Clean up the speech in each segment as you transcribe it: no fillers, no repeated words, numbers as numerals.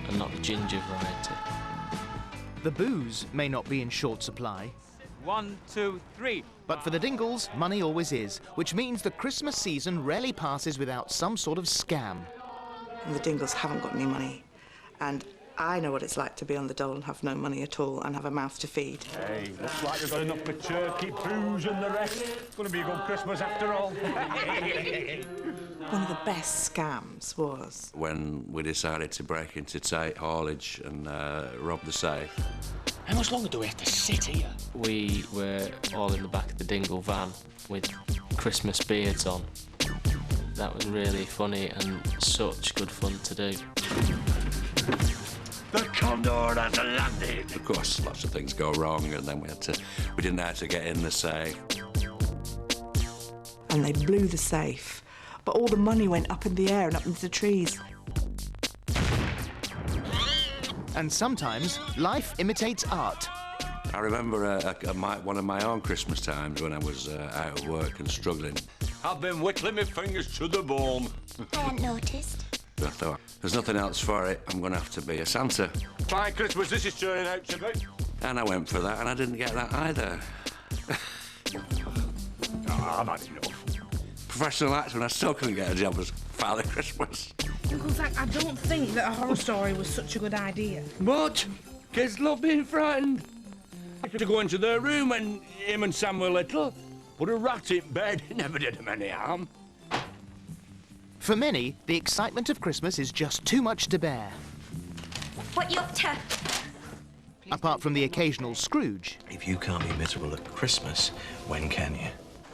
and not the ginger variety. The booze may not be in short supply. 1, 2, 3. But for the Dingles, money always is, which means the Christmas season rarely passes without some sort of scam. And the Dingles haven't got any money. And I know what it's like to be on the dole and have no money at all and have a mouth to feed. Hey, looks like we've got enough for turkey, booze and the rest. It's going to be a good Christmas after all. One of the best scams was when we decided to break into Tate haulage and rob the safe. How much longer do we have to sit here? We were all in the back of the Dingle van with Christmas beards on. That was really funny and such good fun to do. The Condor has landed. Of course, lots of things go wrong, and then we didn't know how to get in the safe. and they blew the safe, but all the money went up in the air and up into the trees. And sometimes life imitates art. I remember one of my own Christmas times when I was out of work and struggling. I've been whittling my fingers to the bone. I hadn't noticed. I thought, there's nothing else for it, I'm going to have to be a Santa. Fine Christmas this is turning out to be. And I went for that, and I didn't get that either. I've had enough. Professional actor, and I still couldn't get a job as Father Christmas. Uncle Zach, I don't think that a horror story was such a good idea. But kids love being frightened. I had to go into their room when him and Sam were little. Put a rat in bed, it never did him any harm. For many, the excitement of Christmas is just too much to bear. What you up to? Apart from the occasional Scrooge. If you can't be miserable at Christmas, when can you?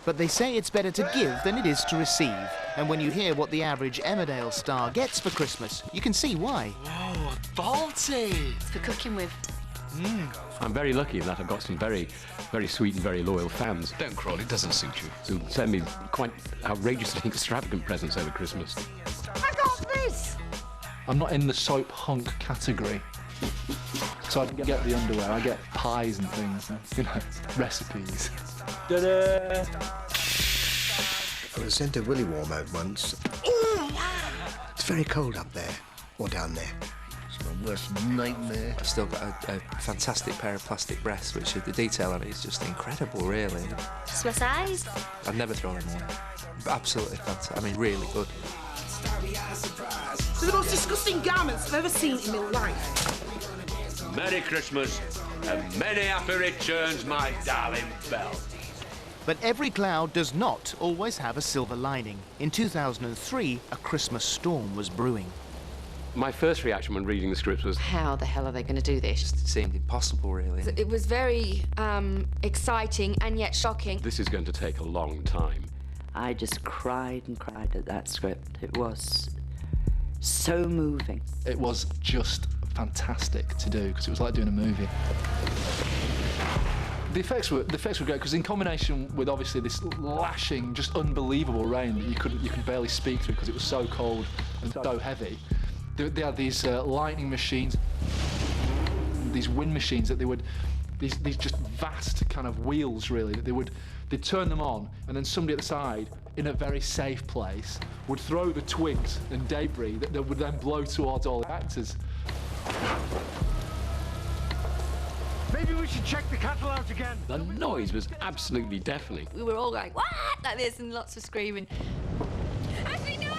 But they say it's better to give than it is to receive. And when you hear what the average Emmerdale star gets for Christmas, you can see why. Whoa, a Balti! For cooking with. I'm very lucky in that I've got some very, very sweet and very loyal fans. Don't crawl, it doesn't suit you. Who send me quite outrageously extravagant presents over Christmas. I got this! I'm not in the soap hunk category. So I don't get the underwear, I get pies and things, you know, recipes. Ta-da! I was sent to Willy Warm out once. It's very cold up there, or down there. It's my worst nightmare. I've still got a fantastic pair of plastic breasts, which the detail on it is just incredible, really. Just my size. I'd never throw them away. Absolutely fantastic. I mean, really good. They're the most disgusting garments I've ever seen in my life. Merry Christmas and many happy returns, my darling Belle. But every cloud does not always have a silver lining. In 2003, a Christmas storm was brewing. My first reaction when reading the script was, how the hell are they going to do this? It seemed impossible, really. It was very exciting and yet shocking. this is going to take a long time. I just cried and cried at that script. It was so moving. It was just fantastic to do because it was like doing a movie. The effects were great because in combination with obviously this lashing, just unbelievable rain that you could barely speak through because it was so cold and so heavy. They had these lightning machines, these wind machines that they would, these just vast kind of wheels really that they'd turn them on and then somebody at the side in a very safe place would throw the twigs and debris that would then blow towards all the actors. Maybe we should check the cattle out again. The noise was absolutely deafening. We were all going, what? Like this, and lots of screaming. Ashley, no!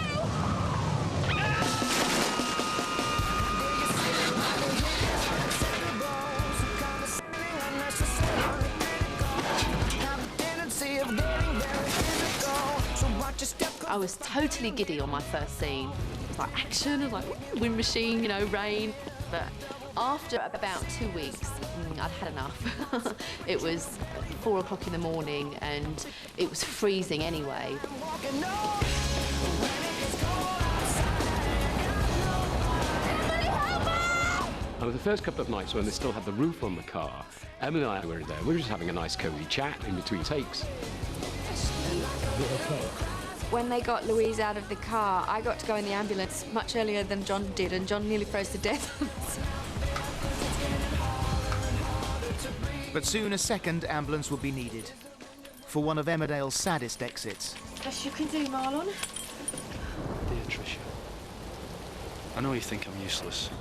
I was totally giddy on my first scene. It was like action, and like wind machine, you know, rain. But after about 2 weeks, I'd had enough. It was 4 o'clock in the morning and it was freezing anyway. And the first couple of nights when they still had the roof on the car, Emily and I were there. We were just having a nice cosy chat in between takes. When they got Louise out of the car, I got to go in the ambulance much earlier than John did, and John nearly froze to death. But soon a second ambulance will be needed for one of Emmerdale's saddest exits. Best you can do, Marlon. Dear Tricia, I know you think I'm useless,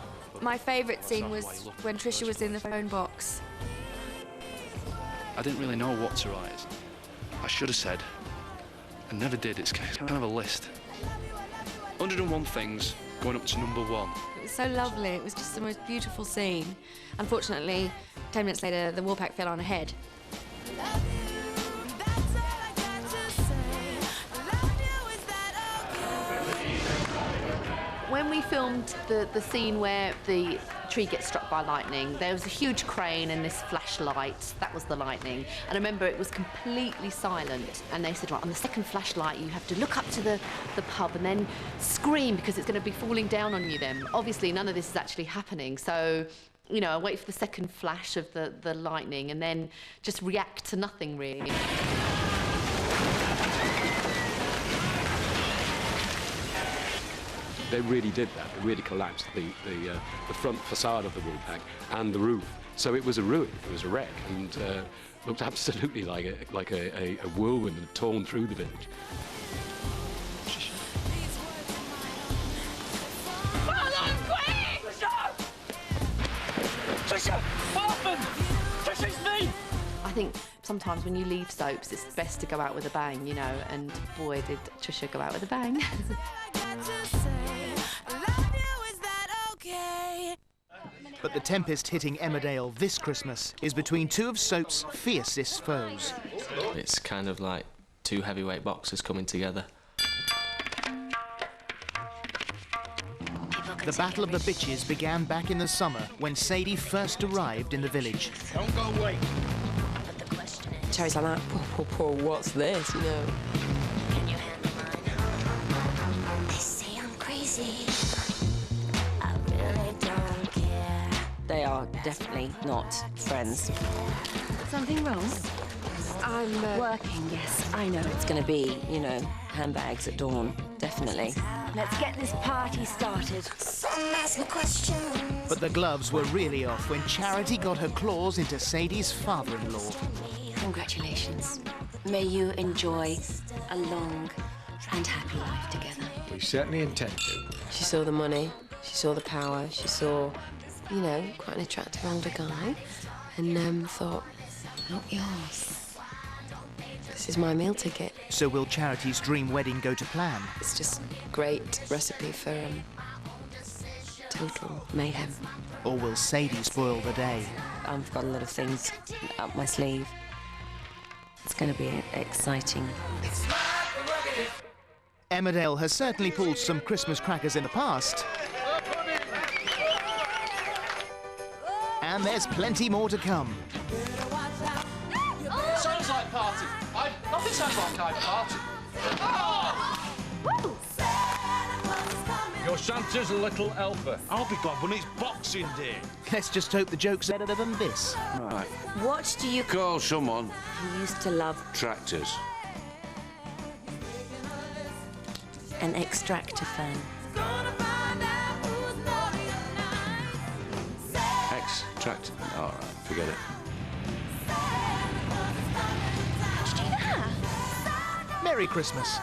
My favourite scene was when Trisha was in the phone box. I didn't really know what to write. I should have said, and never did. It's kind of a list. 101 things going up to #1. It was so lovely. It was just the most beautiful scene. Unfortunately, 10 minutes later, the Woolpack fell on her head. When we filmed the scene where the tree gets struck by lightning, there was a huge crane and this flashlight. That was the lightning. And I remember it was completely silent. And they said, right, on the second flashlight, you have to look up to the pub and then scream because it's going to be falling down on you then. Obviously, none of this is actually happening. So, you know, I wait for the second flash of the lightning and then just react to nothing, really. They really did that. They really collapsed the front facade of the Woolpack and the roof. So it was a ruin. It was a wreck, and looked absolutely like a whirlwind had torn through the village. Trisha! What happened? Trisha, it's me! I think sometimes when you leave soaps, it's best to go out with a bang, you know, and boy, did Trisha go out with a bang. But the tempest hitting Emmerdale this Christmas is between two of soap's fiercest foes. It's kind of like two heavyweight boxers coming together. The Battle of the Bitches began back in the summer when Sadie first arrived in the village. Don't go away. Cherry's like, poor, what's this, you know? Can you handle mine? They say I'm crazy. I really don't care. They are definitely not friends. Something wrong? I'm working, yes. I know it's going to be, you know, handbags at dawn, definitely. Let's get this party started. Some ask me questions. But the gloves were really off when Charity got her claws into Sadie's father-in-law. Congratulations. May you enjoy a long and happy life together. We certainly intend to. She saw the money, she saw the power, she saw, you know, quite an attractive older guy, and thought, not yours. This is my meal ticket. So will Charity's dream wedding go to plan? It's just a great recipe for total mayhem. Or will Sadie spoil the day? I've got a lot of things up my sleeve. It's going to be exciting. Emmerdale has certainly pulled some Christmas crackers in the past. And there's plenty more to come. Sounds like party. Nothing sounds like I've party. Your Santa's a little helper. I'll be glad when it's Boxing Day. Let's just hope the joke's better than this. Right. What do you Call someone. who used to love Tractors. an extractor fan? Tractor. All right, forget it. Merry Christmas.